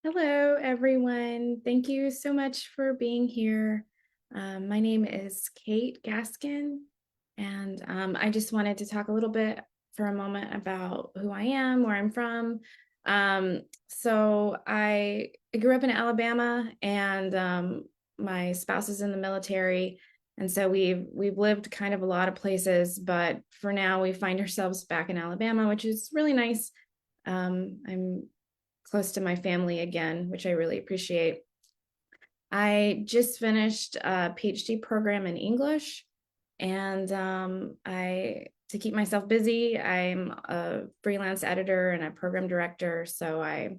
Hello, everyone. Thank you so much for being here. My name is Kate Gaskin, and I just wanted to talk a little bit for a moment about who I am, where I'm from. So I grew up in Alabama, and my spouse is in the military, and so we've lived kind of a lot of places, but for now we find ourselves back in Alabama, which is really nice. I'm close to my family again, which I really appreciate. I just finished a PhD program in English, and I to keep myself busy, I'm a freelance editor and a program director. So I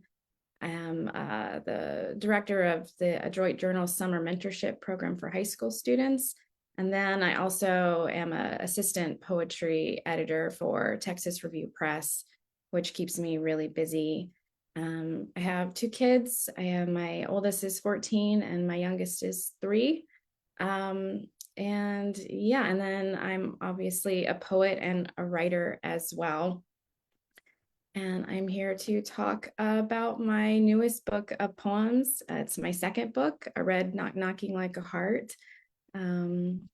am the director of the Adroit Journal Summer Mentorship Program for high school students. And then I also am an assistant poetry editor for Texas Review Press, which keeps me really busy. I have two kids. My oldest is 14 and my youngest is 3. Um, and yeah, and then I'm obviously a poet and a writer as well. And I'm here to talk about my newest book of poems. It's my second book, A Red Knock Knocking Like a Heart. Um,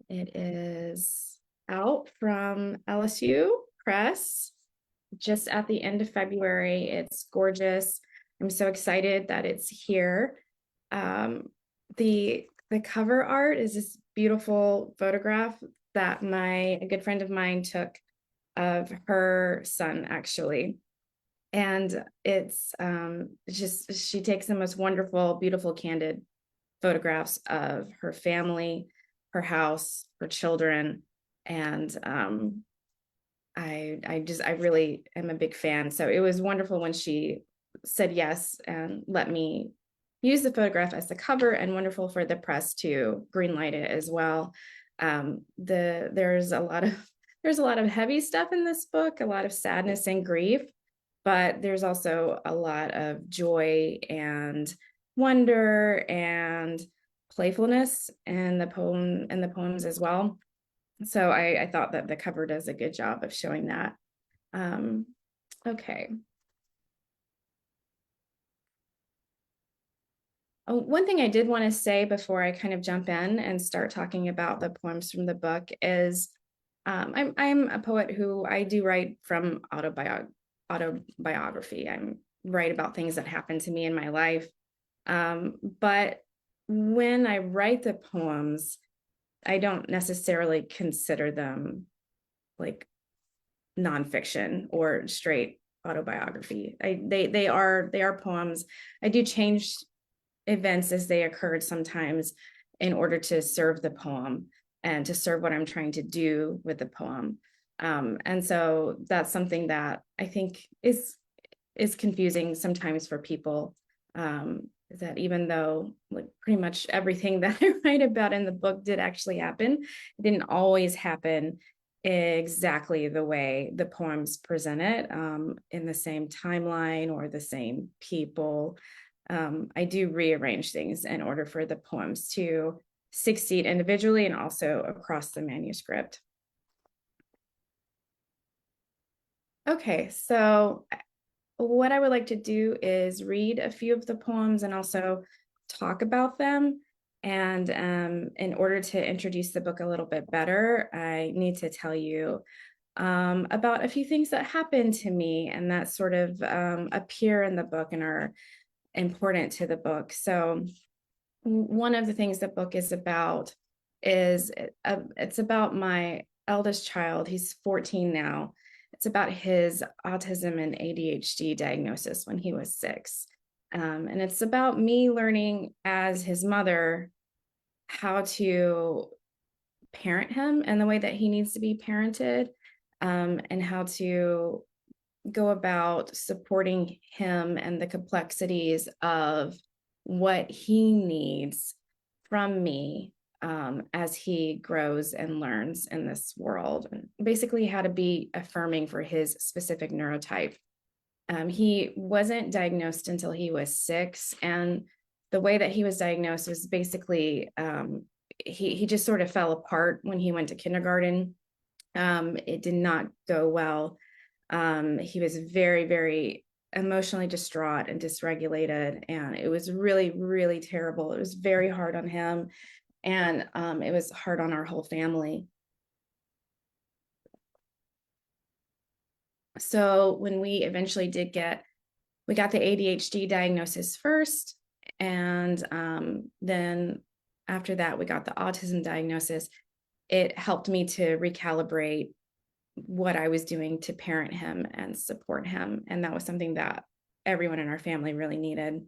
it is out from LSU Press just at the end of February. It's gorgeous. I'm so excited that it's here. Um, the cover art is this beautiful photograph that a good friend of mine took of her son, actually. And it's just, she takes the most wonderful, beautiful, candid photographs of her family, her house, her children. And I really am a big fan. So it was wonderful when she said yes and let me use the photograph as the cover, and wonderful for the press to greenlight it as well. There's a lot of heavy stuff in this book, a lot of sadness and grief, but there's also a lot of joy and wonder and playfulness in the poems as well. So I thought that the cover does a good job of showing that. Um, okay. Oh, one thing I did want to say before I kind of jump in and start talking about the poems from the book is I'm a poet who I do write from autobiography. I'm write about things that happened to me in my life. But when I write the poems, I don't necessarily consider them like nonfiction or straight autobiography. They are poems. I do change events as they occurred sometimes in order to serve the poem and to serve what I'm trying to do with the poem. And so that's something that I think is confusing sometimes for people. That even though like pretty much everything that I write about in the book did actually happen, it didn't always happen exactly the way the poems present it, in the same timeline or the same people. I do rearrange things in order for the poems to succeed individually and also across the manuscript. Okay, so what I would like to do is read a few of the poems and also talk about them. And in order to introduce the book a little bit better, I need to tell you about a few things that happened to me and that sort of appear in the book and are important to the book. So one of the things the book is about is it's about my eldest child. He's 14 now. It's about his autism and ADHD diagnosis when he was 6. And it's about me learning as his mother how to parent him in the way that he needs to be parented, and how to go about supporting him and the complexities of what he needs from me, as he grows and learns in this world, and basically how to be affirming for his specific neurotype. He wasn't diagnosed until he was 6, and the way that he was diagnosed was basically he just sort of fell apart when he went to kindergarten. It did not go well. He was very, very emotionally distraught and dysregulated, and it was really, really terrible. It was very hard on him, and it was hard on our whole family. So when we eventually we got the ADHD diagnosis first, and then after that we got the autism diagnosis. It helped me to recalibrate what I was doing to parent him and support him, and that was something that everyone in our family really needed.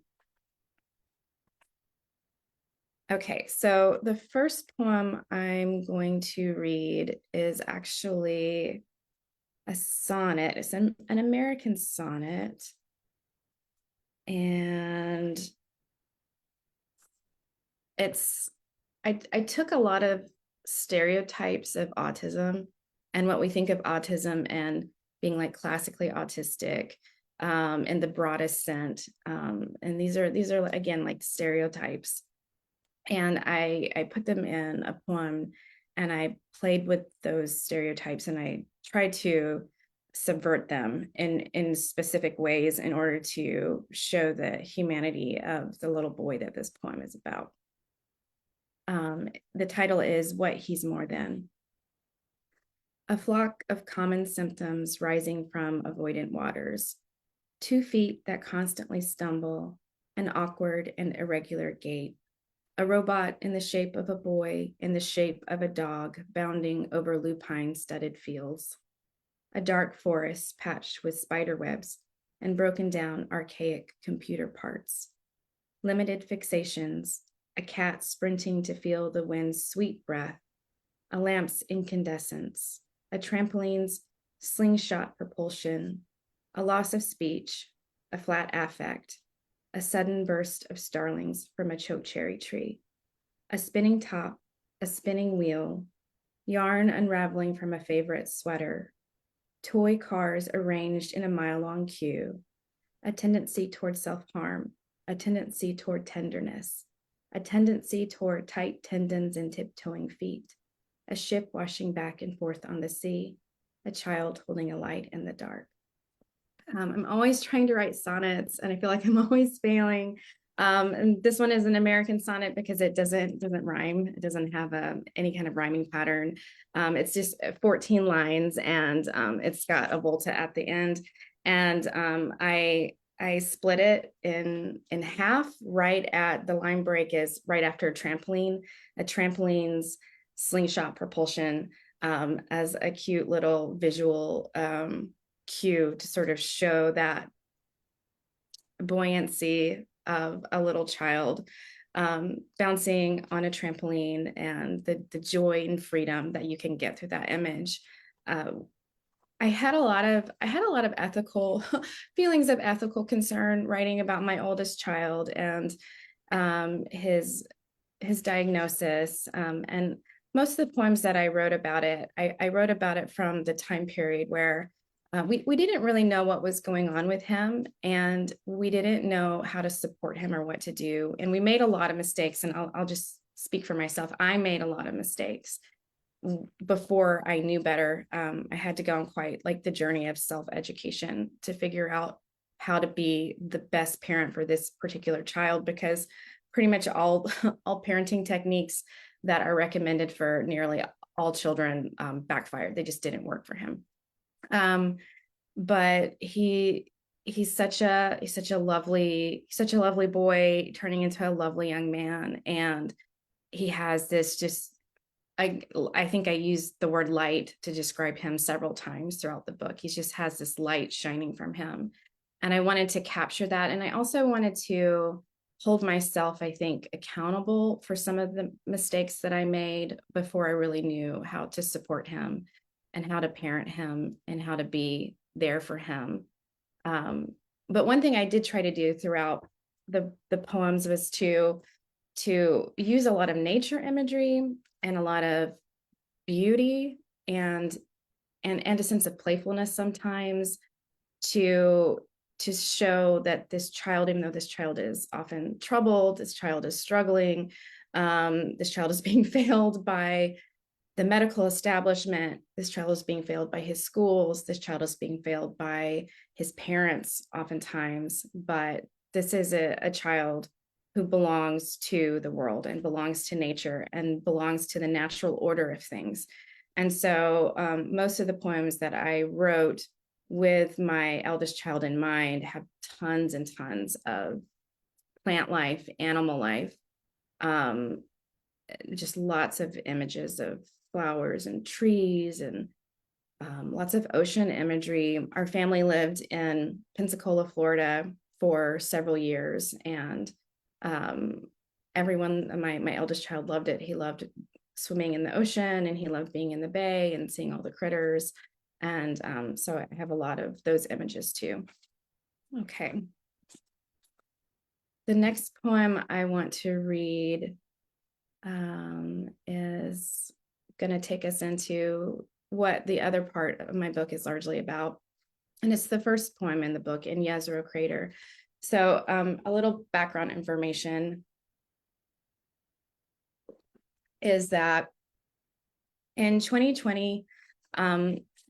Okay, so the first poem I'm going to read is actually a sonnet. It's an American sonnet. And I took a lot of stereotypes of autism and what we think of autism and being like classically autistic in the broadest sense. And these are again like stereotypes. And I put them in a poem, and I played with those stereotypes, and I tried to subvert them in specific ways in order to show the humanity of the little boy that this poem is about. The title is What He's More Than. A flock of common symptoms rising from avoidant waters, 2 feet that constantly stumble, an awkward and irregular gait, a robot in the shape of a boy, in the shape of a dog, bounding over lupine-studded fields, a dark forest patched with spider webs and broken down archaic computer parts, limited fixations, a cat sprinting to feel the wind's sweet breath, a lamp's incandescence, a trampoline's slingshot propulsion, a loss of speech, a flat affect, a sudden burst of starlings from a chokecherry tree, a spinning top, a spinning wheel, yarn unraveling from a favorite sweater, toy cars arranged in a mile-long queue, a tendency toward self-harm, a tendency toward tenderness, a tendency toward tight tendons and tiptoeing feet, a ship washing back and forth on the sea, a child holding a light in the dark. I'm always trying to write sonnets, and I feel like I'm always failing. And this one is an American sonnet because it doesn't rhyme. It doesn't have any kind of rhyming pattern. It's just 14 lines, and it's got a volta at the end. And I split it in half right at the line break is right after a trampoline's slingshot propulsion, as a cute little visual cue to sort of show that buoyancy of a little child bouncing on a trampoline, and the joy and freedom that you can get through that image. I had a lot of ethical feelings of ethical concern writing about my oldest child and his diagnosis, and most of the poems that I wrote about it, I wrote about it from the time period where we didn't really know what was going on with him, and we didn't know how to support him or what to do. And we made a lot of mistakes, and I'll just speak for myself. I made a lot of mistakes before I knew better. I had to go on quite like the journey of self-education to figure out how to be the best parent for this particular child, because pretty much all parenting techniques that are recommended for nearly all children backfired. They just didn't work for him. But he's such a lovely boy turning into a lovely young man, and he has this just I think I used the word light to describe him several times throughout the book. He just has this light shining from him, and I wanted to capture that. And I also wanted to hold myself, I think, accountable for some of the mistakes that I made before I really knew how to support him and how to parent him and how to be there for him. But one thing I did try to do throughout the poems was to use a lot of nature imagery and a lot of beauty and a sense of playfulness sometimes to show that this child, even though this child is often troubled, this child is struggling, this child is being failed by the medical establishment. This child is being failed by his schools. This child is being failed by his parents oftentimes, but this is a child who belongs to the world and belongs to nature and belongs to the natural order of things. And so most of the poems that I wrote with my eldest child in mind have tons and tons of plant life, animal life, just lots of images of flowers and trees and lots of ocean imagery. Our family lived in Pensacola, Florida for several years, and everyone, my eldest child loved it. He loved swimming in the ocean, and he loved being in the bay and seeing all the critters. And so I have a lot of those images too. Okay. The next poem I want to read is going to take us into what the other part of my book is largely about. And it's the first poem in the book, In Jezero Crater. So a little background information is that in 2020,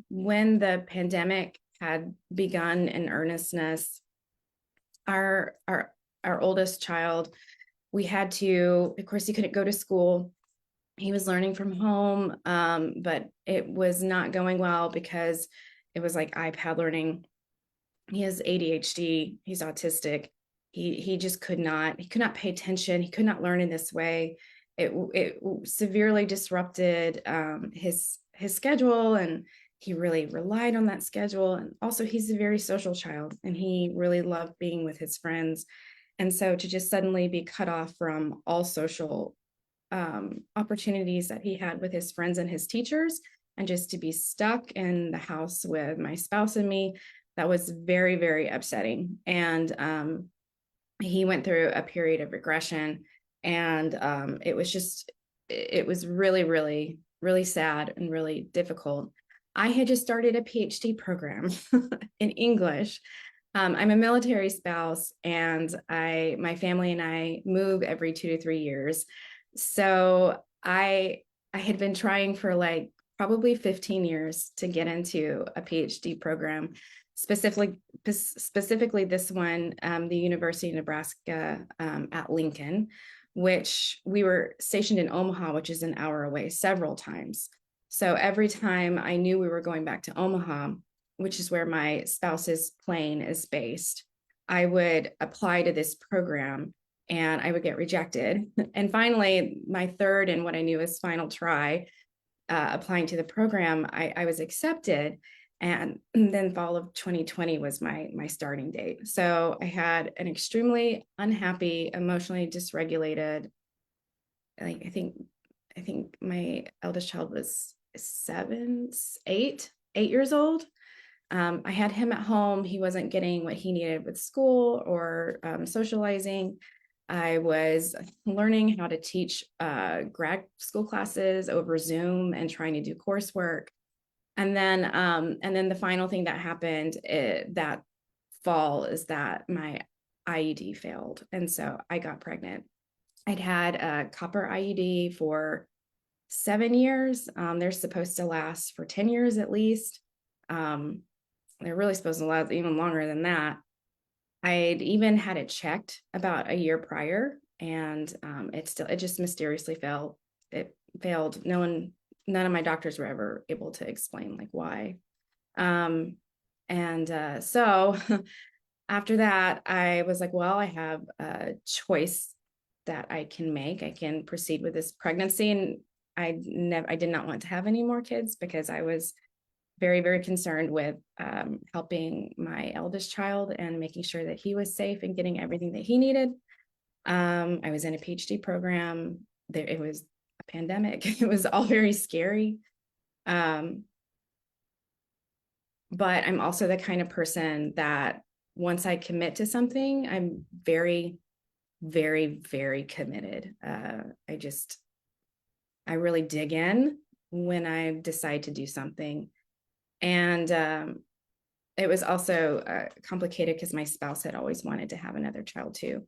when the pandemic had begun in earnestness, our oldest child, we had to, of course, he couldn't go to school. He was learning from home, but it was not going well because it was like iPad learning. He has ADHD, he's autistic. He just could not pay attention. He could not learn in this way. It severely disrupted his schedule, and he really relied on that schedule. And also he's a very social child, and he really loved being with his friends. And so to just suddenly be cut off from all social opportunities that he had with his friends and his teachers, and just to be stuck in the house with my spouse and me, that was very, very upsetting. And he went through a period of regression, and it was really, really, really sad and really difficult. I had just started a PhD program in English. I'm a military spouse, and my family and I move every 2 to 3 years. So I had been trying for like probably 15 years to get into a PhD program, specifically this one, the University of Nebraska at Lincoln, which we were stationed in Omaha, which is an hour away, several times. So every time I knew we were going back to Omaha, which is where my spouse's plane is based, I would apply to this program and I would get rejected. And finally, my third and what I knew was final try, applying to the program, I was accepted. And then fall of 2020 was my starting date. So I had an extremely unhappy, emotionally dysregulated, I think my eldest child was 8 years old. I had him at home. He wasn't getting what he needed with school or socializing. I was learning how to teach grad school classes over Zoom and trying to do coursework. And then the final thing that happened that fall is that my IUD failed. And so I got pregnant. I'd had a copper IUD for 7 years. They're supposed to last for 10 years at least. They're really supposed to last even longer than that. I'd even had it checked about a year prior, and it just mysteriously failed. It failed. None of my doctors were ever able to explain like why. So after that, I was like, well, I have a choice that I can make. I can proceed with this pregnancy, and I did not want to have any more kids because I was very, very concerned with helping my eldest child and making sure that he was safe and getting everything that he needed. I was in a PhD program. It was a pandemic. It was all very scary. But I'm also the kind of person that once I commit to something, I'm very, very, very committed. I really dig in when I decide to do something. And it was also complicated because my spouse had always wanted to have another child too.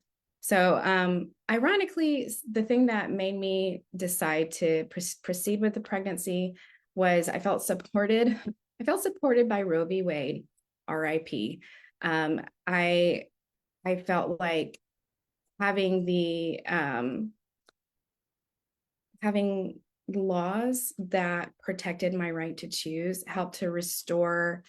So ironically, the thing that made me decide to proceed with the pregnancy was I felt supported. I felt supported by Roe v. Wade, RIP. I felt like having having laws that protected my right to choose helped to restore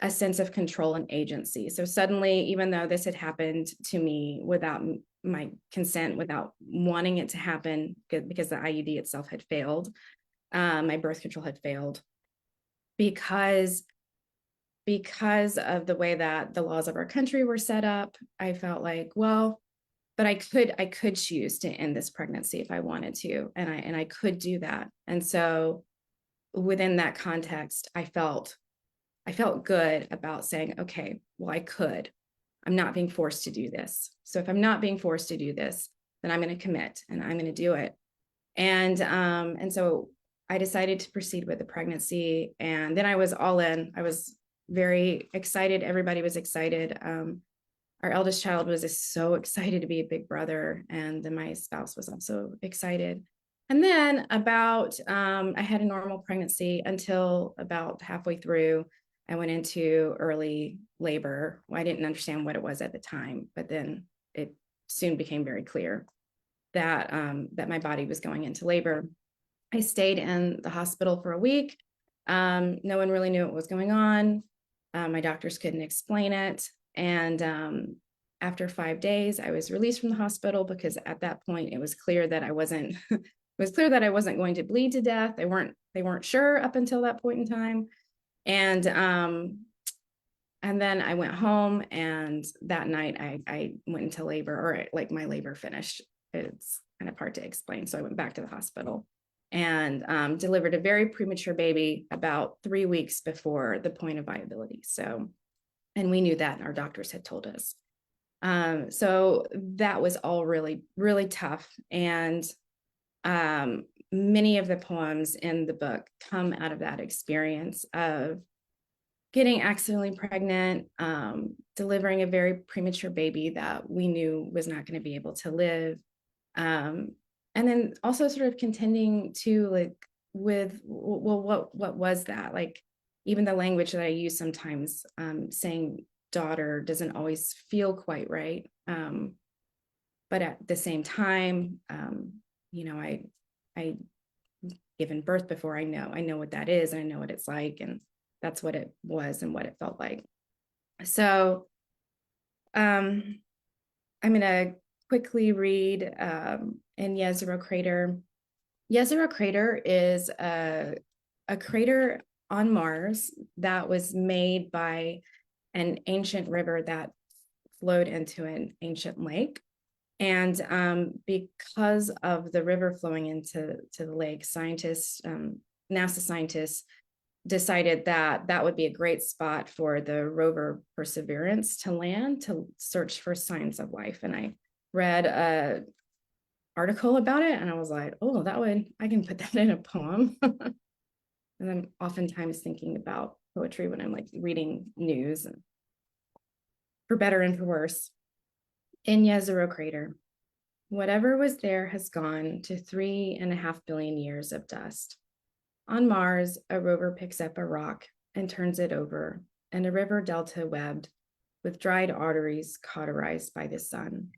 a sense of control and agency. So suddenly, even though this had happened to me without my consent, without wanting it to happen, because the IUD itself had failed, my birth control had failed, because of the way that the laws of our country were set up, I felt like, well, but I could choose to end this pregnancy if I wanted to, and I could do that. And so within that context, I felt good about saying, okay, well, I could. I'm not being forced to do this. So if I'm not being forced to do this, then I'm going to commit and I'm going to do it. And so I decided to proceed with the pregnancy, and then I was all in. I was very excited. Everybody was excited. Our eldest child was so excited to be a big brother, and then my spouse was also excited. And then I had a normal pregnancy until about halfway through. I went into early labor. Well, I didn't understand what it was at the time, but then it soon became very clear that that my body was going into labor. I stayed in the hospital for a week. No one really knew what was going on. My doctors couldn't explain it. And after 5 days, I was released from the hospital because at that point it was clear that I wasn't it was clear that I wasn't going to bleed to death. They weren't sure up until that point in time. And then I went home, and that night I went into labor, or like my labor finished. It's kind of hard to explain. So I went back to the hospital and delivered a very premature baby about 3 weeks before the point of viability. So, and we knew that, and our doctors had told us. So that was all really, really tough. And many of the poems in the book come out of that experience of getting accidentally pregnant, delivering a very premature baby that we knew was not going to be able to live. And then also sort of contending to like with, well, what was that? Like even the language that I use sometimes, saying daughter doesn't always feel quite right. But at the same time, I given birth before. I know what that is, and I know what it's like, and that's what it was and what it felt like. So I'm going to quickly read in Jezero Crater. Jezero Crater is a crater on Mars that was made by an ancient river that flowed into an ancient lake. And because of the river flowing into the lake, NASA scientists decided that that would be a great spot for the rover Perseverance to land to search for signs of life. And I read a article about it, and I was like, oh, I can put that in a poem. And I'm oftentimes thinking about poetry when I'm like reading news, and for better and for worse. In Jezero Crater, whatever was there has gone to 3.5 billion years of dust. On Mars, a rover picks up a rock and turns it over, and a river delta webbed with dried arteries cauterized by the sun.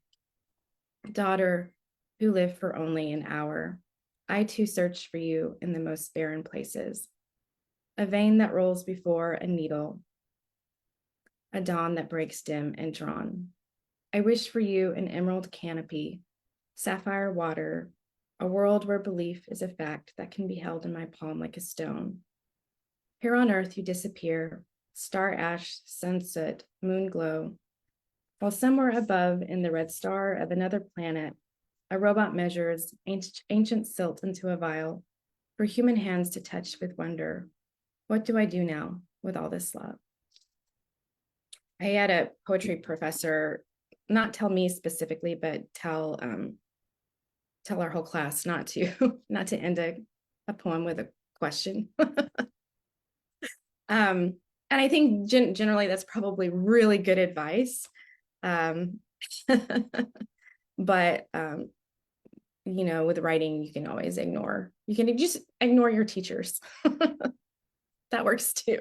Daughter, who lived for only an hour, I too searched for you in the most barren places. A vein that rolls before a needle, a dawn that breaks dim and drawn. I wish for you an emerald canopy, sapphire water, a world where belief is a fact that can be held in my palm like a stone. Here on earth you disappear, star ash, sunset, moon glow, while somewhere above in the red star of another planet, a robot measures ancient silt into a vial for human hands to touch with wonder. What do I do now with all this love? I had a poetry professor not tell me specifically, but tell our whole class not to end a poem with a question. And I think generally that's probably really good advice. But with writing, you can always you can just ignore your teachers. That works too.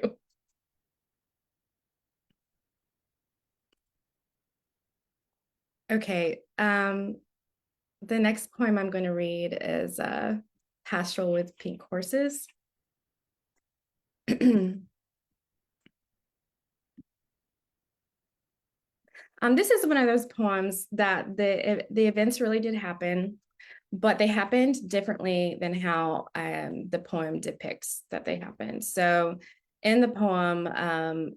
Okay. The next poem I'm going to read is Pastoral with Pink Horses. This is one of those poems that the events really did happen, but they happened differently than how the poem depicts that they happened. So in the poem,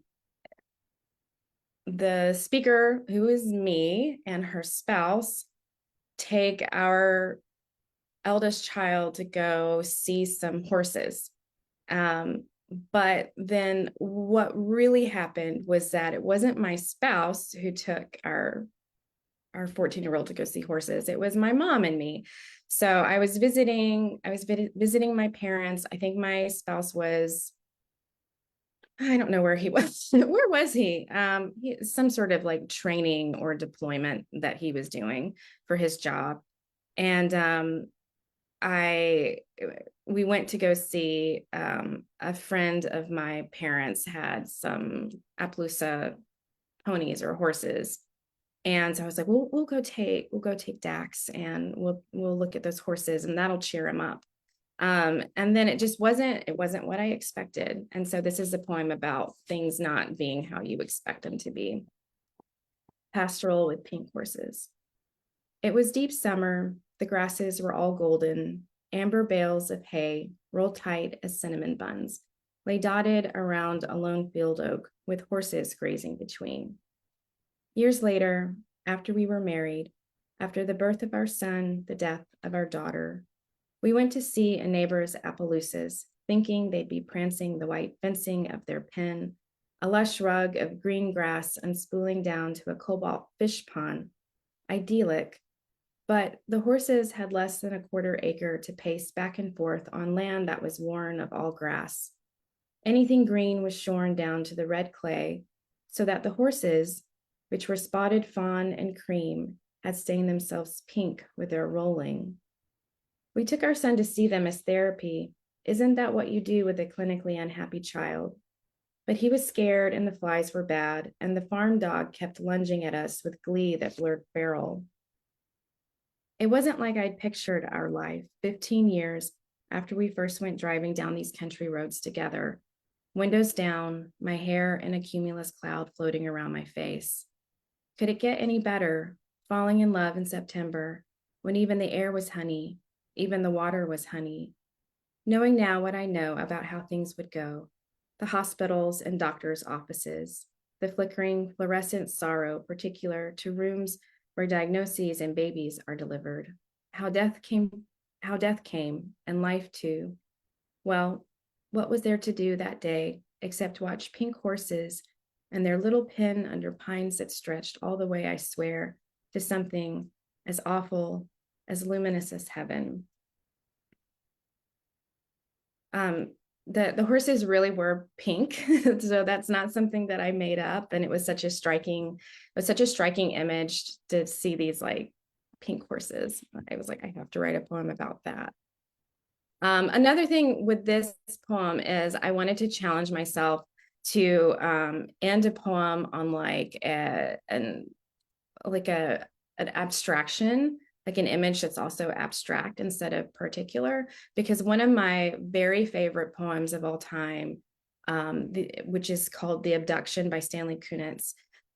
the speaker, who is me, and her spouse take our eldest child to go see some horses. But then what really happened was that it wasn't my spouse who took our 14-year-old to go see horses. It was my mom and me. So I was visiting my parents. I think my spouse was, I don't know where he was. Where was he? Some sort of like training or deployment that he was doing for his job. And I we went to go see a friend of my parents had some Appaloosa ponies or horses. And so I was like, we'll go take Dax and we'll look at those horses and that'll cheer him up. And then it wasn't what I expected. And so this is a poem about things not being how you expect them to be. Pastoral with Pink Horses. It was deep summer. The grasses were all golden. Amber bales of hay, rolled tight as cinnamon buns, lay dotted around a lone field oak with horses grazing between. Years later, after we were married, after the birth of our son, the death of our daughter, we went to see a neighbor's Appaloosas, thinking they'd be prancing the white fencing of their pen, a lush rug of green grass unspooling down to a cobalt fish pond. Idyllic, but the horses had less than a quarter acre to pace back and forth on land that was worn of all grass. Anything green was shorn down to the red clay, so that the horses, which were spotted fawn and cream, had stained themselves pink with their rolling. We took our son to see them as therapy. Isn't that what you do with a clinically unhappy child? But he was scared and the flies were bad, and the farm dog kept lunging at us with glee that blurred feral. It wasn't like I'd pictured our life 15 years after we first went driving down these country roads together, windows down, my hair in a cumulus cloud floating around my face. Could it get any better, falling in love in September, when even the air was honey, even the water was honey? Knowing now what I know about how things would go, the hospitals and doctors' offices, the flickering fluorescent sorrow particular to rooms where diagnoses and babies are delivered, how death came, and life too. Well, what was there to do that day except watch pink horses and their little pen under pines that stretched all the way, I swear, to something as awful, as luminous as heaven. The horses really were pink, so that's not something that I made up. And it was such a striking image to see these like pink horses. I was like, I have to write a poem about that. Another thing with this poem is I wanted to challenge myself to end a poem on like an abstraction, like an image that's also abstract instead of particular, because one of my very favorite poems of all time, which is called The Abduction by Stanley Kunitz,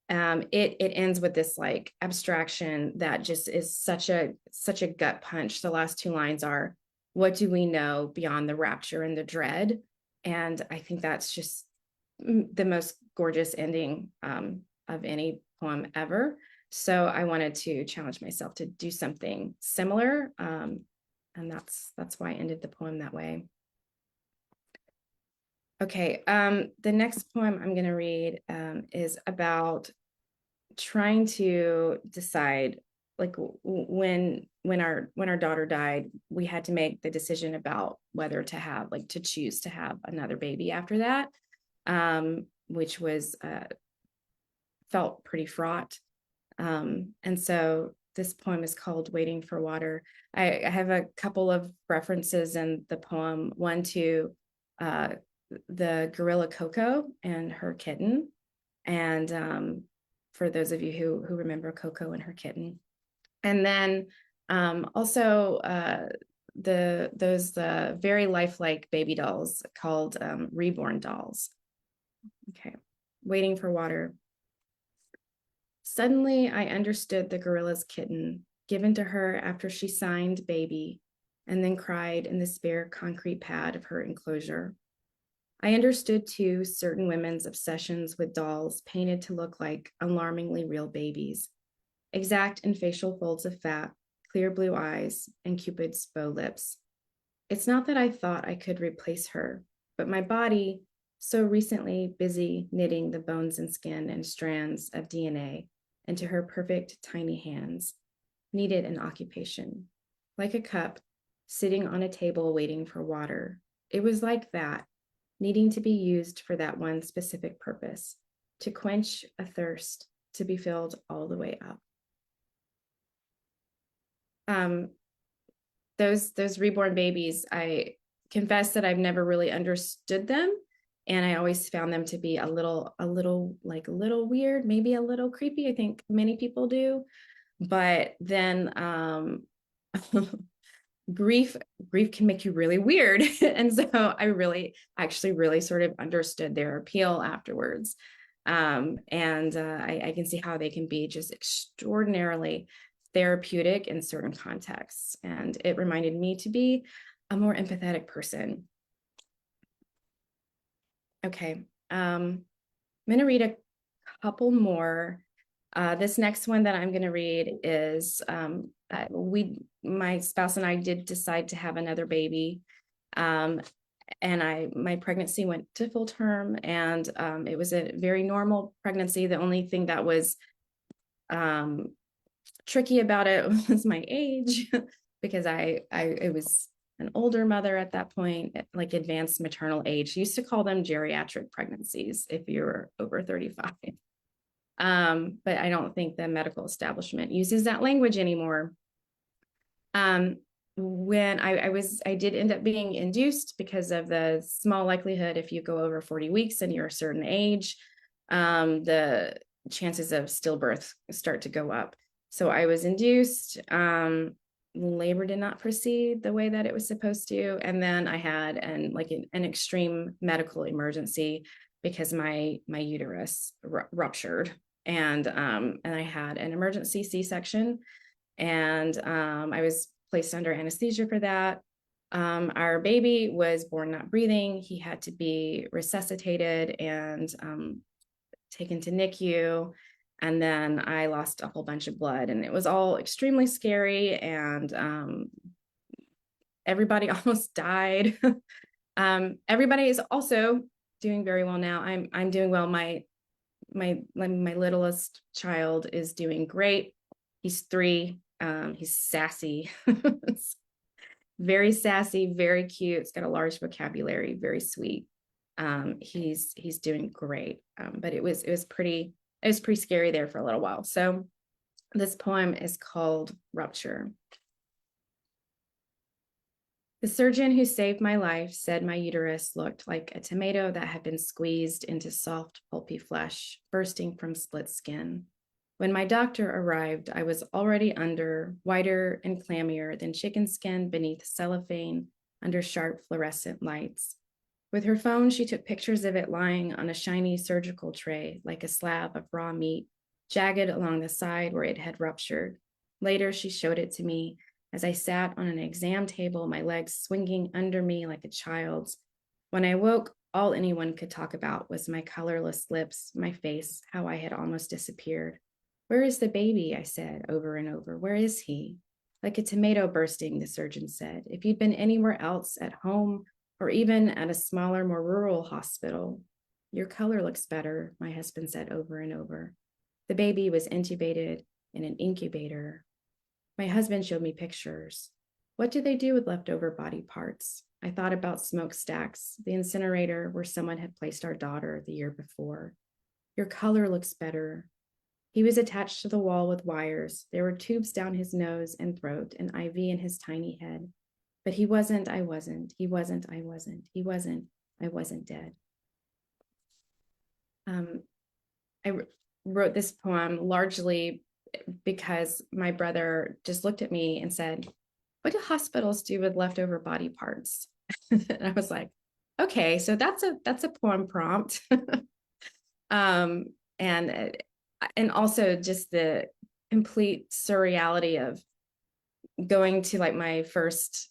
it ends with this like abstraction that just is such a gut punch. The last two lines are, "What do we know beyond the rapture and the dread?" And I think that's just the most gorgeous ending of any poem ever. So I wanted to challenge myself to do something similar. And that's why I ended the poem that way. Okay, the next poem I'm going to read is about trying to decide, like when our daughter died, we had to make the decision about whether to choose to have another baby after that, which was felt pretty fraught. And so this poem is called Waiting for Water. I have a couple of references in the poem, one to the gorilla Coco and her kitten. And for those of you who remember Coco and her kitten. And then also those very lifelike baby dolls called reborn dolls. Okay, Waiting for Water. Suddenly, I understood the gorilla's kitten, given to her after she signed baby, and then cried in the spare concrete pad of her enclosure. I understood, too, certain women's obsessions with dolls painted to look like alarmingly real babies, exact in facial folds of fat, clear blue eyes, and Cupid's bow lips. It's not that I thought I could replace her, but my body, so recently busy knitting the bones and skin and strands of DNA into her perfect tiny hands, needed an occupation. Like a cup, sitting on a table waiting for water. It was like that, needing to be used for that one specific purpose, to quench a thirst, to be filled all the way up. Those reborn babies, I confess that I've never really understood them. And I always found them to be a little weird, maybe a little creepy. I think many people do. But then grief can make you really weird. And so I really sort of understood their appeal afterwards. I can see how they can be just extraordinarily therapeutic in certain contexts. And it reminded me to be a more empathetic person. Okay, I'm going to read a couple more. This next one that I'm going to read is my spouse and I did decide to have another baby. And my pregnancy went to full term, and it was a very normal pregnancy. The only thing that was tricky about it was my age, because I was an older mother at that point, like advanced maternal age. Used to call them geriatric pregnancies if you're over 35. But I don't think the medical establishment uses that language anymore. When I did end up being induced because of the small likelihood, if you go over 40 weeks and you're a certain age, the chances of stillbirth start to go up. So I was induced. Labor did not proceed the way that it was supposed to. And then I had an extreme medical emergency because my uterus ruptured. And I had an emergency C-section, and I was placed under anesthesia for that. Our baby was born not breathing. He had to be resuscitated and taken to NICU. And then I lost a whole bunch of blood, and it was all extremely scary. And everybody almost died. Everybody is also doing very well now. I'm doing well. My littlest child is doing great. He's 3. He's sassy, very sassy, very cute. It's got a large vocabulary, very sweet. He's doing great. But it was pretty scary there for a little while. So this poem is called Rupture. The surgeon who saved my life said my uterus looked like a tomato that had been squeezed into soft, pulpy flesh, bursting from split skin. When my doctor arrived, I was already under, whiter and clammier than chicken skin beneath cellophane under sharp fluorescent lights. With her phone, she took pictures of it lying on a shiny surgical tray like a slab of raw meat, jagged along the side where it had ruptured. Later, she showed it to me as I sat on an exam table, my legs swinging under me like a child's. When I woke, all anyone could talk about was my colorless lips, my face, how I had almost disappeared. Where is the baby? I said over and over. Where is he? Like a tomato bursting, the surgeon said. If you'd been anywhere else, at home, or even at a smaller, more rural hospital. Your color looks better, my husband said over and over. The baby was intubated in an incubator. My husband showed me pictures. What do they do with leftover body parts? I thought about smokestacks, the incinerator where someone had placed our daughter the year before. Your color looks better. He was attached to the wall with wires. There were tubes down his nose and throat, an IV in his tiny head. But he wasn't, I wasn't, he wasn't, I wasn't, he wasn't, I wasn't dead. I wrote this poem largely because my brother just looked at me and said, "What do hospitals do with leftover body parts?" And I was like, okay, so that's a poem prompt. um, and and also just the complete surreality of going to like my first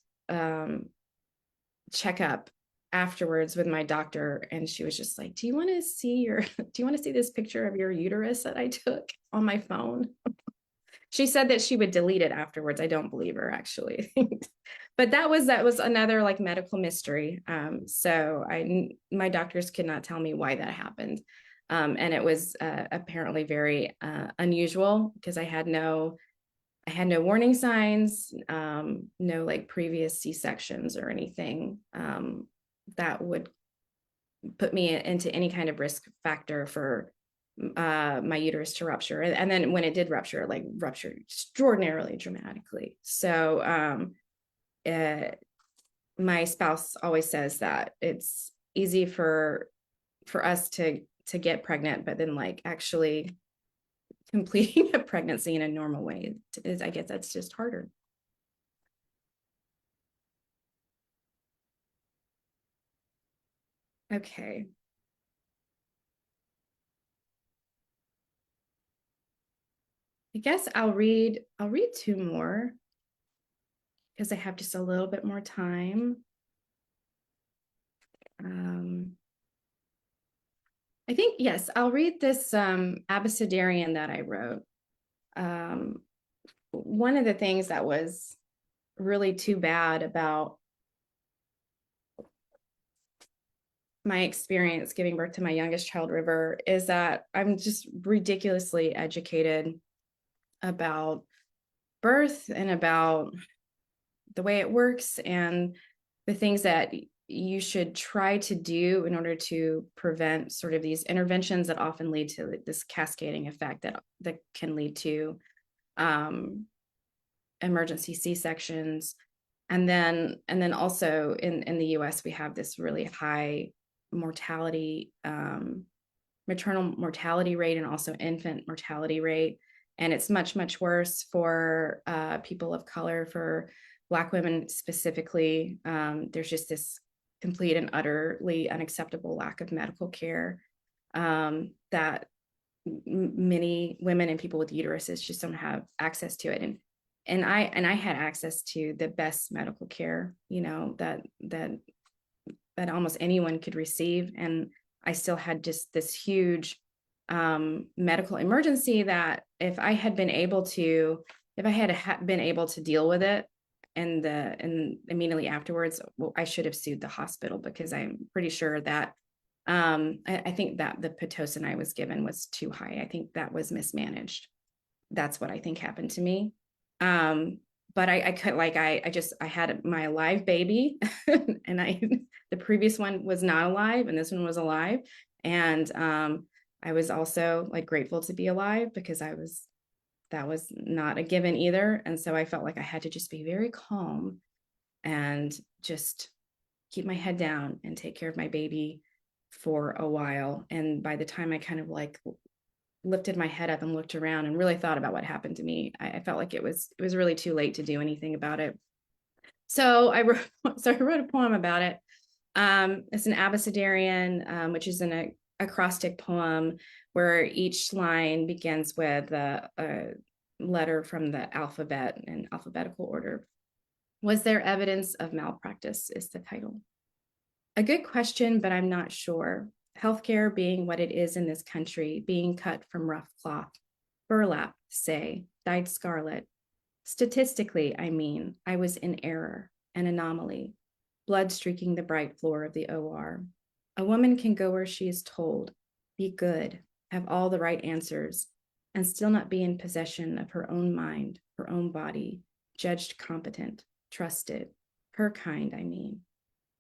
checkup afterwards with my doctor, and she was just like, do you want to see this picture of your uterus that I took on my phone? She said that she would delete it afterwards. I don't believe her, actually. But that was another like medical mystery. So my doctors could not tell me why that happened. And it was apparently very unusual because I had no warning signs, no like previous C-sections or anything that would put me into any kind of risk factor for my uterus to rupture. And then when it did rupture, it like ruptured extraordinarily dramatically. So my spouse always says that it's easy for us to get pregnant, but then like actually completing a pregnancy in a normal way is, I guess that's just harder. Okay. I guess I'll read two more because I have just a little bit more time. I think, yes, I'll read this abecedarian that I wrote. One of the things that was really too bad about my experience giving birth to my youngest child, River, is that I'm just ridiculously educated about birth and about the way it works and the things that you should try to do in order to prevent sort of these interventions that often lead to this cascading effect that can lead to emergency C-sections. And then also in the US, we have this really high mortality, maternal mortality rate, and also infant mortality rate. And it's much, much worse for people of color, for Black women specifically. There's just this complete and utterly unacceptable lack of medical care that many women and people with uteruses just don't have access to it. And I had access to the best medical care, that almost anyone could receive. And I still had just this huge medical emergency that if I had been able to deal with it and immediately afterwards, well, I should have sued the hospital, because I'm pretty sure that I think that the Pitocin I was given was too high. I think that was mismanaged. That's what I think happened to me. But I could, like, I had my live baby and the previous one was not alive and this one was alive. And I was also like grateful to be alive, because that was not a given either. And so I felt like I had to just be very calm and just keep my head down and take care of my baby for a while. And by the time I kind of like lifted my head up and looked around and really thought about what happened to me, I felt like it was really too late to do anything about it. So I wrote a poem about it. It's an abecedarian, which is an acrostic poem where each line begins with a letter from the alphabet in alphabetical order. Was there evidence of malpractice is the title. A good question, but I'm not sure. Healthcare being what it is in this country, being cut from rough cloth. Burlap, say, dyed scarlet. Statistically, I mean, I was in error, an anomaly, blood streaking the bright floor of the OR. A woman can go where she is told, be good, have all the right answers, and still not be in possession of her own mind, her own body, judged competent, trusted, her kind, I mean.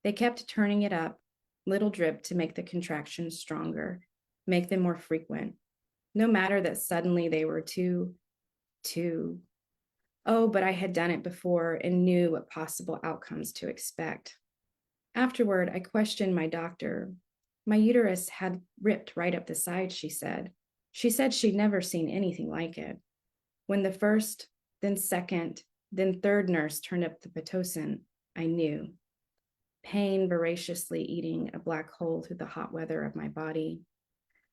They kept turning it up, little drip to make the contractions stronger, make them more frequent. No matter that suddenly they were too, oh, but I had done it before and knew what possible outcomes to expect. Afterward, I questioned my doctor. My uterus had ripped right up the side, she said. She said she'd never seen anything like it. When the first, then second, then third nurse turned up the Pitocin, I knew. Pain voraciously eating a black hole through the hot weather of my body.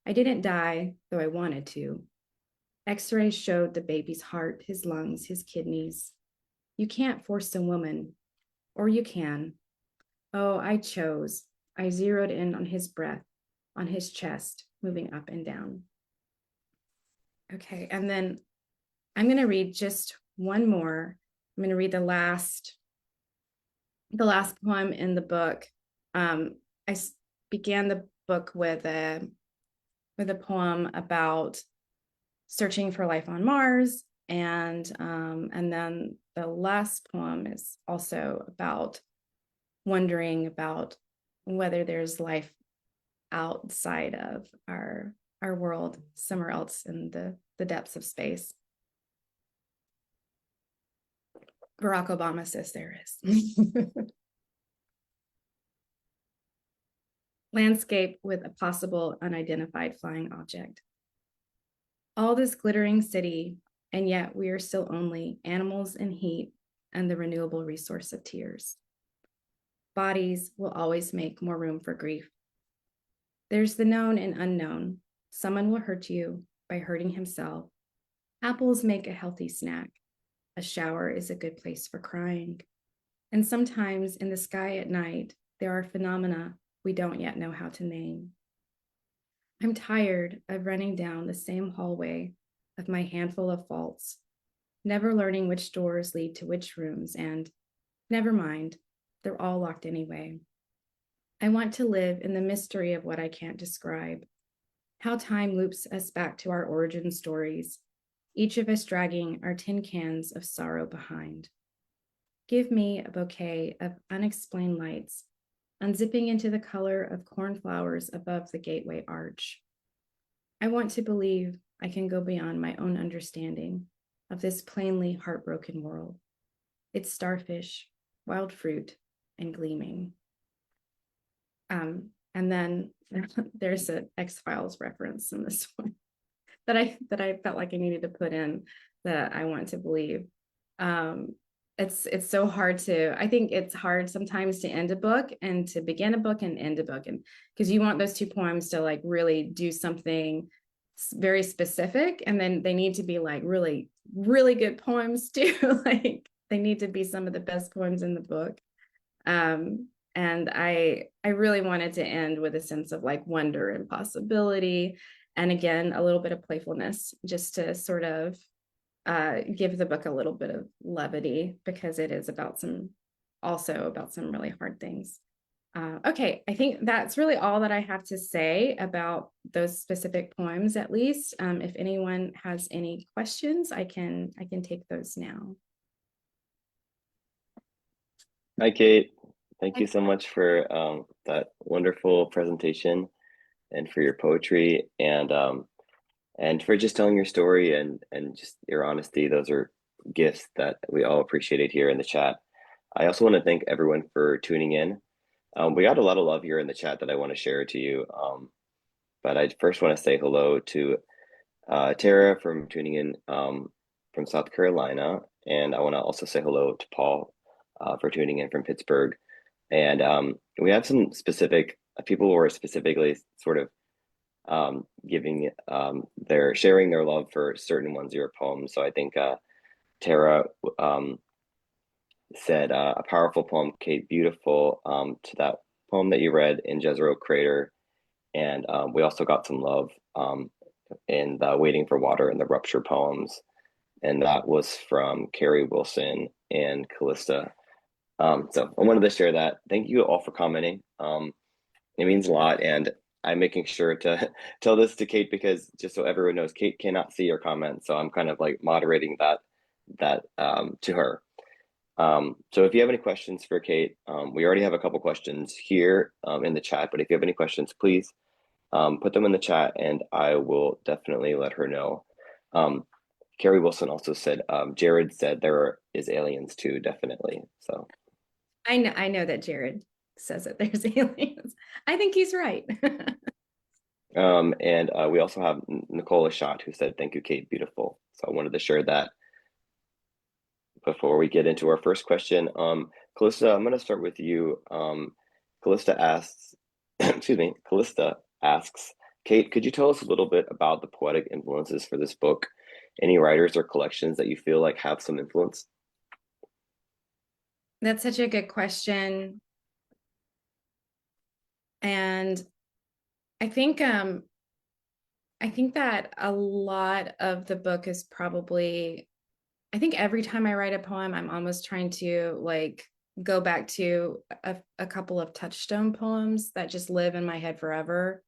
I didn't die, though I wanted to. X-rays showed the baby's heart, his lungs, his kidneys. You can't force a woman, or you can. Oh, I chose. I zeroed in on his breath, on his chest, moving up and down. Okay, and then I'm going to read just one more. I'm going to read the last poem in the book. I began the book with a poem about searching for life on Mars, and then the last poem is also about wondering about whether there's life outside of our world, somewhere else in the depths of space. Barack Obama says there is. Landscape with a possible unidentified flying object. All this glittering city, and yet we are still only animals in heat and the renewable resource of tears. Bodies will always make more room for grief. There's the known and unknown. Someone will hurt you by hurting himself. Apples make a healthy snack. A shower is a good place for crying. And sometimes in the sky at night, there are phenomena we don't yet know how to name. I'm tired of running down the same hallway of my handful of faults, never learning which doors lead to which rooms, and never mind, they're all locked anyway. I want to live in the mystery of what I can't describe, how time loops us back to our origin stories, each of us dragging our tin cans of sorrow behind. Give me a bouquet of unexplained lights, unzipping into the color of cornflowers above the gateway arch. I want to believe I can go beyond my own understanding of this plainly heartbroken world. It's starfish, wild fruit, and gleaming. And then there's an X-Files reference in this one that I felt like I needed to put in, that I want to believe. It's so hard to, I think it's hard sometimes to end a book and to begin a book and end a book, and because you want those two poems to like really do something very specific, and then they need to be like really, really good poems too. Like they need to be some of the best poems in the book. And I really wanted to end with a sense of like wonder and possibility, and again a little bit of playfulness, just to sort of give the book a little bit of levity, because it is about some really hard things. Okay, I think that's really all that I have to say about those specific poems, at least. If anyone has any questions, I can take those now. Hi, Kate. Thank you so much for that wonderful presentation, and for your poetry, and for just telling your story, and just your honesty. Those are gifts that we all appreciated here in the chat. I also want to thank everyone for tuning in. We got a lot of love here in the chat that I want to share to you. But I first want to say hello to Tara from tuning in from South Carolina, and I want to also say hello to Paul for tuning in from Pittsburgh. And we have some specific people who are specifically sort of giving sharing their love for certain ones of your poems. So I think Tara said a powerful poem, Kate, beautiful, to that poem that you read in Jezero Crater. And we also got some love in the Waiting for Water and the Rupture poems. And that was from Carrie Wilson and Callista. So I wanted to share that. Thank you all for commenting. It means a lot. And I'm making sure to tell this to Kate, because just so everyone knows, Kate cannot see your comments. So I'm kind of like moderating that to her. So if you have any questions for Kate, we already have a couple questions here in the chat, but if you have any questions, please put them in the chat and I will definitely let her know. Um, Carrie Wilson also said, Jared said there is aliens too, definitely. So, I know that Jared says that there's aliens. I think he's right. and we also have Nicola Schott who said, thank you, Kate, beautiful. So I wanted to share that before we get into our first question. Callista, I'm going to start with you. Callista asks, excuse me, Callista asks, Kate, could you tell us a little bit about the poetic influences for this book? Any writers or collections that you feel like have some influence? That's such a good question. And I think I think that a lot of the book is probably, I think every time I write a poem, I'm almost trying to like go back to a couple of touchstone poems that just live in my head forever.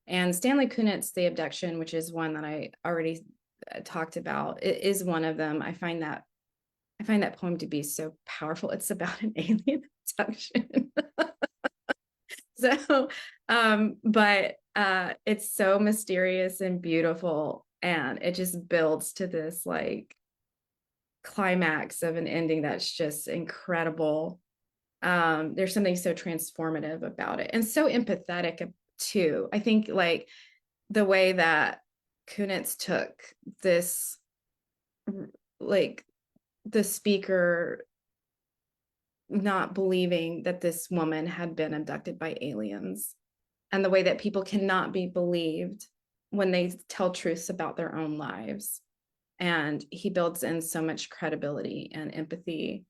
And Stanley Kunitz's The Abduction, which is one that I already talked about, it is one of them. I find that poem to be so powerful. It's about an alien abduction. So, but it's so mysterious and beautiful, and it just builds to this like climax of an ending that's just incredible. There's something so transformative about it and so empathetic too. I think like the way that Kunitz took this, like the speaker not believing that this woman had been abducted by aliens, and the way that people cannot be believed when they tell truths about their own lives. And he builds in so much credibility and empathy,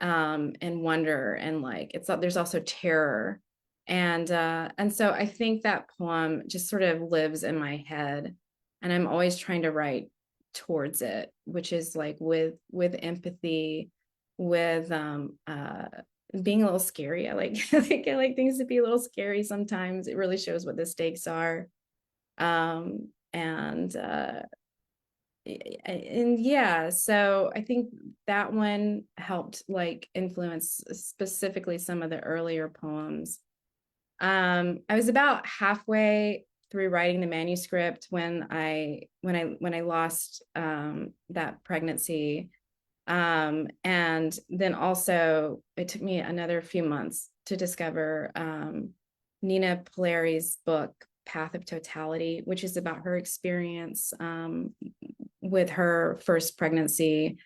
and wonder, and like it's there's also terror. And so I think that poem just sort of lives in my head, and I'm always trying to write towards it, which is like with empathy, with being a little scary. I like I think I like things to be a little scary sometimes. It really shows what the stakes are. And yeah, so I think that one helped like influence specifically some of the earlier poems. I was about halfway through writing the manuscript when I lost that pregnancy. And then also it took me another few months to discover Nina Polari's book, Path of Totality, which is about her experience with her first pregnancy.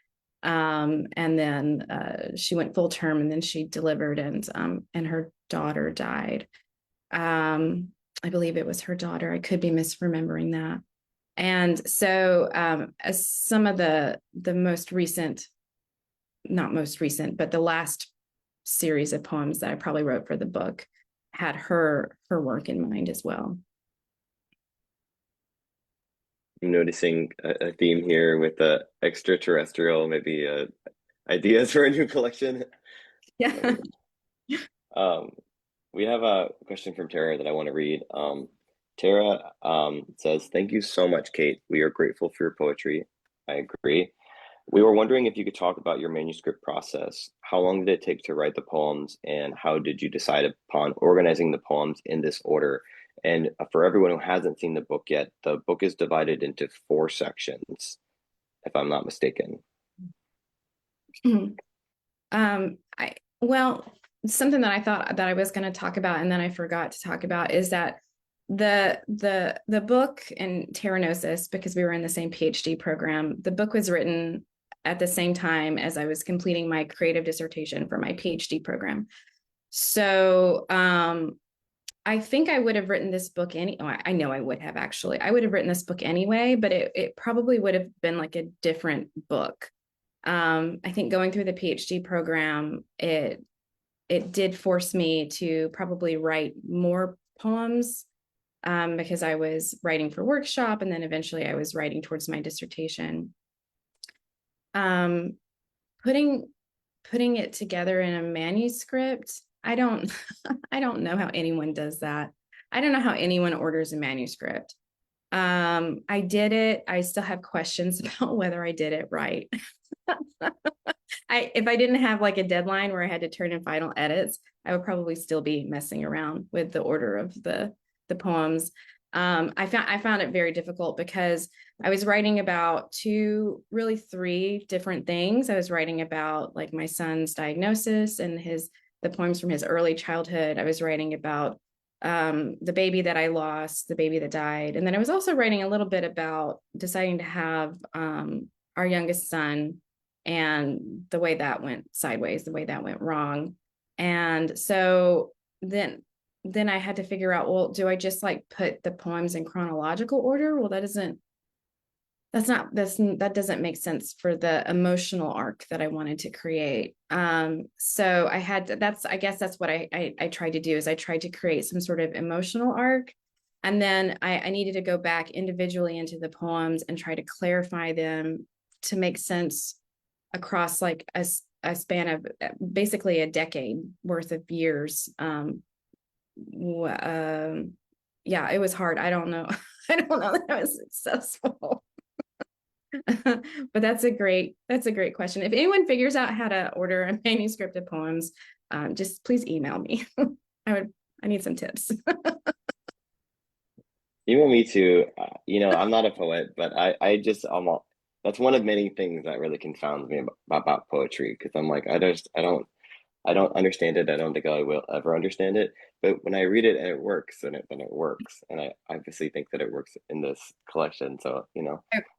And then she went full term, and then she delivered, and her daughter died. I believe it was her daughter. I could be misremembering that. And so as some of the most recent, not most recent, but the last series of poems that I probably wrote for the book had her work in mind as well. I'm noticing a theme here with the extraterrestrial, maybe ideas for a new collection. Yeah. Um, we have a question from Tara that I want to read. Tara says, thank you so much, Kate. We are grateful for your poetry. I agree. We were wondering if you could talk about your manuscript process. How long did it take to write the poems, and how did you decide upon organizing the poems in this order? And for everyone who hasn't seen the book yet, the book is divided into 4 sections, if I'm not mistaken. I well, something that I thought that I was going to talk about and then I forgot to talk about is that the book in Terranosis, because we were in the same PhD program, the book was written at the same time as I was completing my creative dissertation for my PhD program. So I think I would have written this book I know I would have actually. I would have written this book anyway, but it probably would have been like a different book. I think going through the PhD program, it did force me to probably write more poems, because I was writing for workshop, and then eventually I was writing towards my dissertation. Um, putting putting it together in a manuscript, I don't I don't know how anyone does that. I don't know how anyone orders a manuscript. I did it. I still have questions about whether I did it right. If I didn't have like a deadline where I had to turn in final edits, I would probably still be messing around with the order of the poems. I found it very difficult because I was writing about really three different things. I was writing about like my son's diagnosis and the poems from his early childhood. I was writing about the baby that I lost, the baby that died, and then I was also writing a little bit about deciding to have our youngest son and the way that went sideways, the way that went wrong. And so then I had to figure out, well, do I just like put the poems in chronological order? Well, that doesn't make sense for the emotional arc that I wanted to create. So I guess that's what I tried to do is I tried to create some sort of emotional arc. And then I needed to go back individually into the poems and try to clarify them to make sense across like a span of basically a decade worth of years. Yeah, it was hard. I don't know. I don't know that I was successful. But that's a great question. If anyone figures out how to order a manuscript of poems, just please email me. I need some tips. Email me too. I'm not a poet, but I just that's one of many things that really confounds me about poetry because I'm like I don't understand it. I don't think I will ever understand it. But when I read it and it works, then it works. And I obviously think that it works in this collection. So,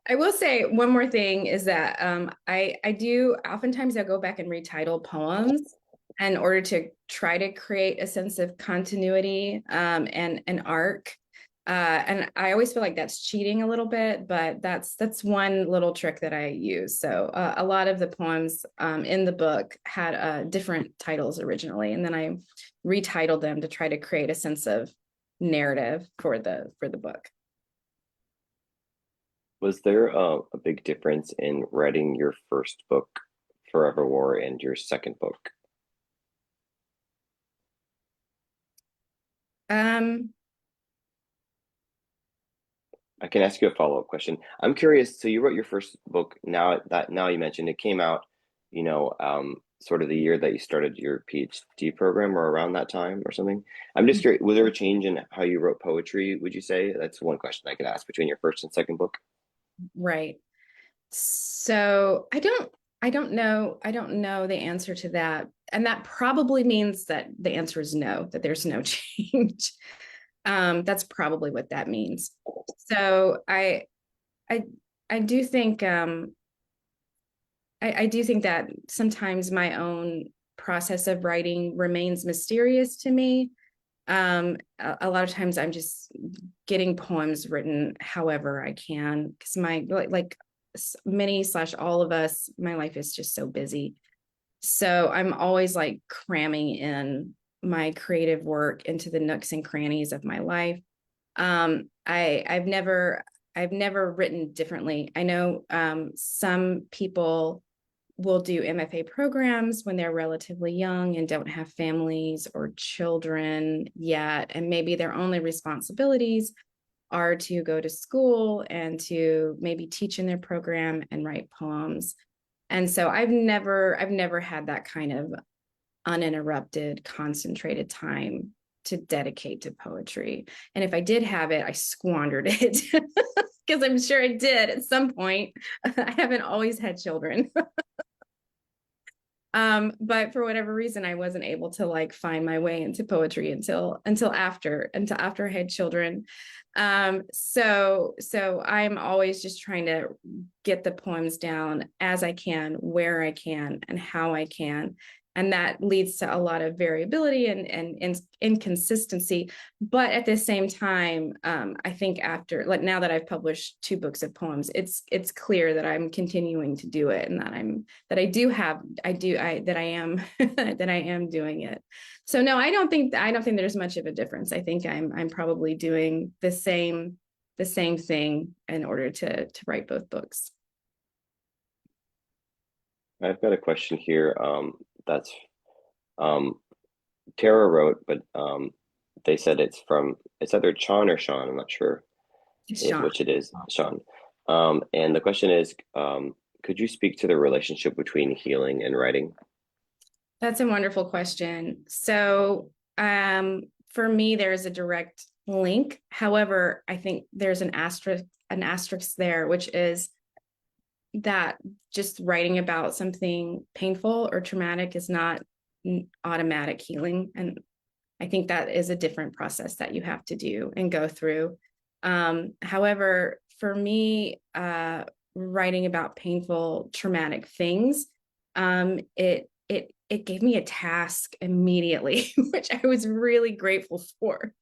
I will say one more thing is that I do oftentimes I'll go back and retitle poems in order to try to create a sense of continuity and an arc. And I always feel like that's cheating a little bit, but that's one little trick that I use. So a lot of the poems in the book had different titles originally, and then I retitled them to try to create a sense of narrative for the book. was there a big difference in writing your first book, Forever War, and your second book? Um, I can ask you a follow-up question. I'm curious. So you wrote your first book. Now you mentioned it came out, sort of the year that you started your PhD program or around that time or something. I'm just curious, was there a change in how you wrote poetry, would you say? That's one question I could ask between your first and second book. right. So I don't know the answer to that. And that probably means that the answer is no, that there's no change. That's probably what that means. So I I do think I do think that sometimes my own process of writing remains mysterious to me. A lot of times I'm just getting poems written however I can because my like many slash all of us, my life is just so busy. So I'm always like cramming in my creative work into the nooks and crannies of my life. I've never written differently. I know some people will do MFA programs when they're relatively young and don't have families or children yet, and maybe their only responsibilities are to go to school and to maybe teach in their program and write poems. And so I've never had that kind of uninterrupted, concentrated time to dedicate to poetry. And if I did have it, I squandered it because I'm sure I did at some point. I haven't always had children. But for whatever reason, I wasn't able to like find my way into poetry until after I had children. So I'm always just trying to get the poems down as I can, where I can, and how I can. And that leads to a lot of variability and inconsistency. But at the same time, I think after like now that I've published two books of poems, it's clear that I'm continuing to do it and that I am that I am doing it. So no, I don't think there's much of a difference. I think I'm probably doing the same thing in order to write both books. I've got a question here. That's um, Tara wrote, but they said it's either Chan or Sean. I'm not sure Sean. which it is, Sean. And the question is, could you speak to the relationship between healing and writing? That's a wonderful question. So for me, there's a direct link. However, I think there's an asterisk there, which is that just writing about something painful or traumatic is not automatic healing. And I think that is a different process that you have to do and go through. However, for me, writing about painful, traumatic things, it gave me a task immediately, which I was really grateful for,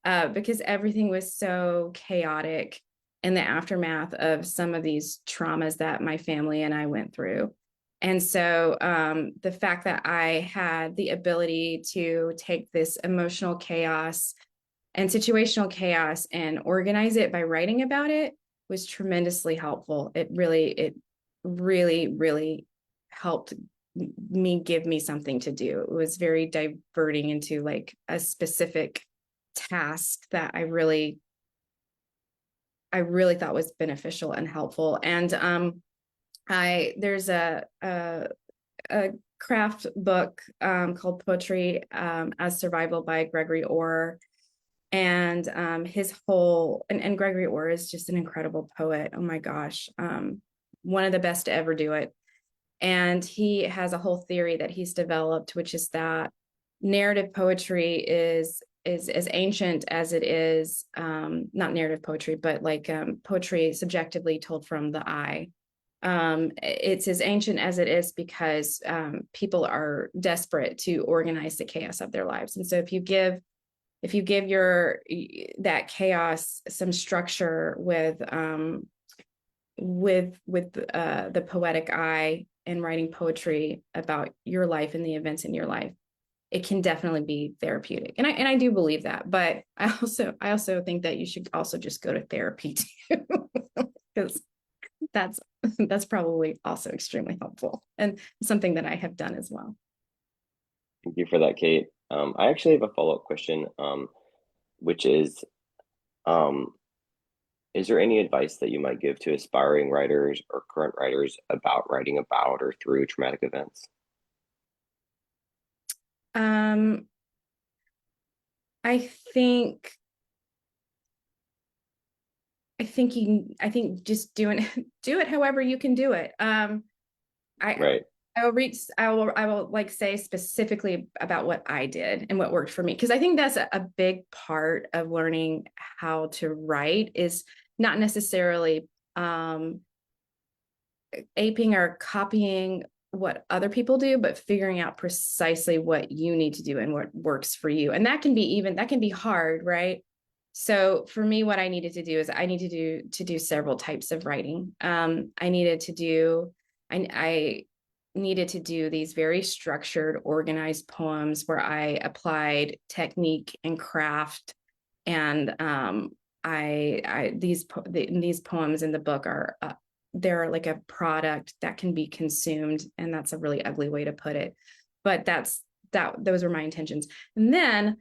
because everything was so chaotic in the aftermath of some of these traumas that my family and I went through. And so the fact that I had the ability to take this emotional chaos and situational chaos and organize it by writing about it was tremendously helpful. It really, really helped me give me something to do. It was very diverting into like a specific task that I really thought was beneficial and helpful. And there's a craft book called Poetry as Survival by Gregory Orr. And his whole, and Gregory Orr is just an incredible poet. Oh my gosh. One of the best to ever do it. And he has a whole theory that he's developed, which is that narrative poetry is as ancient as it is, not narrative poetry, but like poetry subjectively told from the eye. It's as ancient as it is because people are desperate to organize the chaos of their lives. And so if you give your that chaos some structure with the poetic eye and writing poetry about your life and the events in your life, it can definitely be therapeutic. And I do believe that, but I also think that you should also just go to therapy too, because that's that's probably also extremely helpful and something that I have done as well. Thank you for that, Kate. I actually have a follow-up question, which um, is there any advice that you might give to aspiring writers or current writers about writing about or through traumatic events? Um, I think I think just doing do it however you can do it. I Right. I will like say specifically about what I did and what worked for me, because I think that's a big part of learning how to write is not necessarily aping or copying what other people do, but figuring out precisely what you need to do and what works for you. And that can be hard, right? So for me, what I needed to do is I need to do several types of writing. I needed to do these very structured, organized poems where I applied technique and craft. And these poems in the book are they're like a product that can be consumed, and that's a really ugly way to put it, but those were my intentions. And then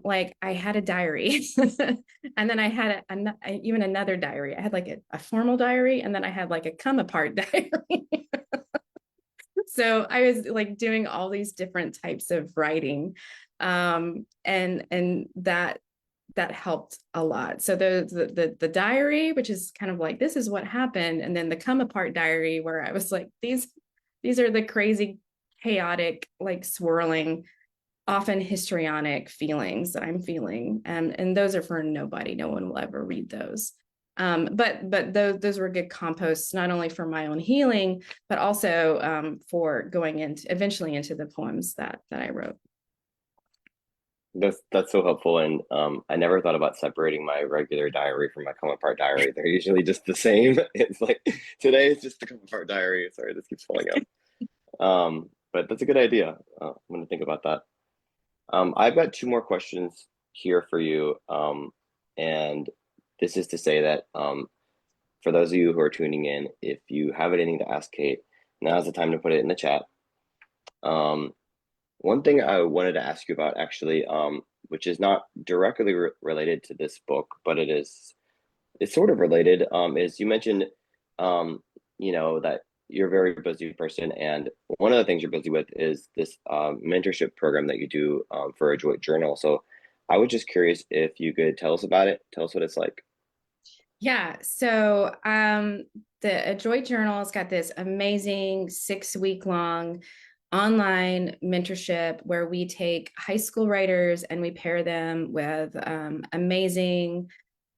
like I had a diary and then I had even another diary. I had like a formal diary, and then I had like a come apart diary. So I was like doing all these different types of writing, and that helped a lot. So the diary, which is kind of like this is what happened, and then the come apart diary, where I was like these are the crazy, chaotic, like swirling, often histrionic feelings that I'm feeling, and those are for nobody. No one will ever read those. But those were good composts, not only for my own healing, but also for going into eventually into the poems that I wrote. That's so helpful. And I never thought about separating my regular diary from my come apart diary. They're usually just the same. It's like today is just the come apart diary. Sorry, this keeps falling out. But that's a good idea. I'm gonna think about that. I've got two more questions here for you. And this is to say that for those of you who are tuning in, if you have anything to ask Kate, now's the time to put it in the chat. Um, One thing I wanted to ask you about actually, which is not directly related to this book, but it's sort of related, is you mentioned, um, that you're a very busy person, and one of the things you're busy with is this mentorship program that you do for a joint journal. So I was just curious if you could tell us about it. Tell us what it's like. Yeah. So the Adroit Journal has got this amazing 6 week long online mentorship where we take high school writers and we pair them with amazing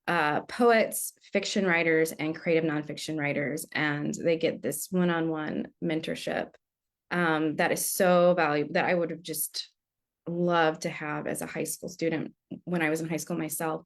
poets, fiction writers, and creative nonfiction writers. And they get this one on one mentorship that is so valuable that I would have just loved to have as a high school student when I was in high school myself.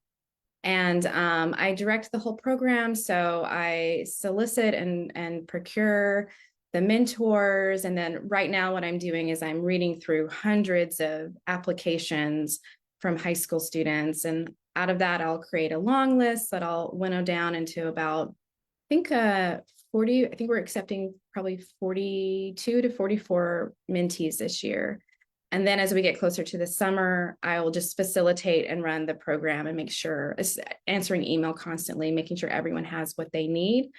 And I direct the whole program. So I solicit and procure the mentors. And then right now, what I'm doing is I'm reading through hundreds of applications from high school students. And out of that, I'll create a long list that I'll winnow down into about, I think, 40. I think we're accepting probably 42 to 44 mentees this year. And then as we get closer to the summer, I will just facilitate and run the program and make sure, answering email constantly, making sure everyone has what they need.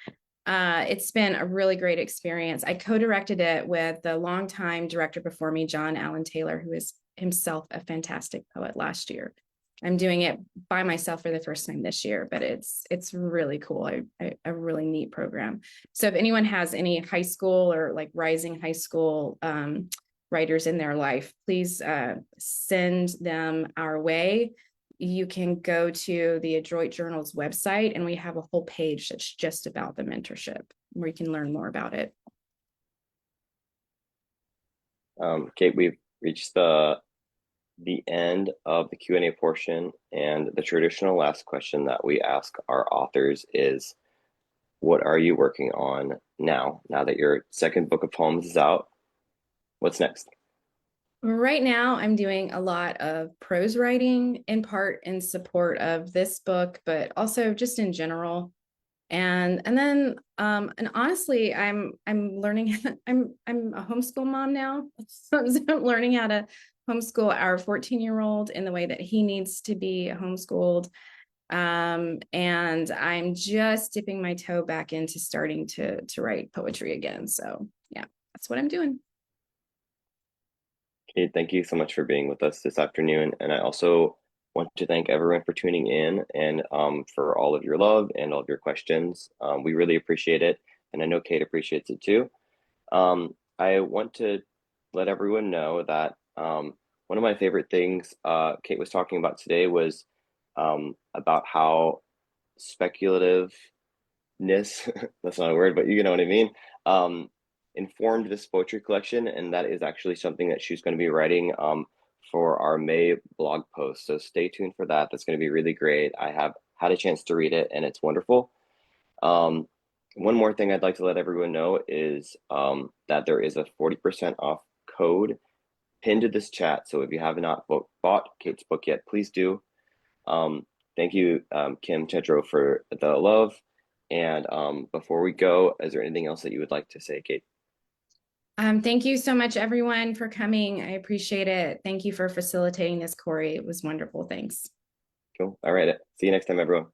It's been a really great experience. I co-directed it with the longtime director before me, John Allen Taylor, who is himself a fantastic poet last year. I'm doing it by myself for the first time this year, but it's really cool. A really neat program. So if anyone has any high school or like rising high school writers in their life, please send them our way. You can go to the Adroit Journal's website, and we have a whole page that's just about the mentorship where you can learn more about it. Kate, we've reached the end of the Q&A portion, and the traditional last question that we ask our authors is, what are you working on now? Now that your second book of poems is out, what's next? Right now, I'm doing a lot of prose writing, in part in support of this book, but also just in general. And then and honestly, I'm learning. I'm a homeschool mom now, so I'm learning how to homeschool our 14-year-old in the way that he needs to be homeschooled. And I'm just dipping my toe back into starting to write poetry again. So yeah, that's what I'm doing. Kate, thank you so much for being with us this afternoon. And I also want to thank everyone for tuning in and for all of your love and all of your questions. We really appreciate it. And I know Kate appreciates it too. I want to let everyone know that one of my favorite things Kate was talking about today was about how speculativeness, that's not a word, but you know what I mean, informed this poetry collection. And that is actually something that she's going to be writing for our May blog post. So stay tuned for that. That's going to be really great. I have had a chance to read it and it's wonderful. One more thing I'd like to let everyone know is that there is a 40% off code pinned to this chat. So if you have not bought Kate's book yet, please do. Thank you, Kim Tedrow, for the love. And before we go, is there anything else that you would like to say, Kate? Thank you so much, everyone, for coming. I appreciate it. Thank you for facilitating this, Corey. It was wonderful. Thanks. Cool. All right. See you next time, everyone.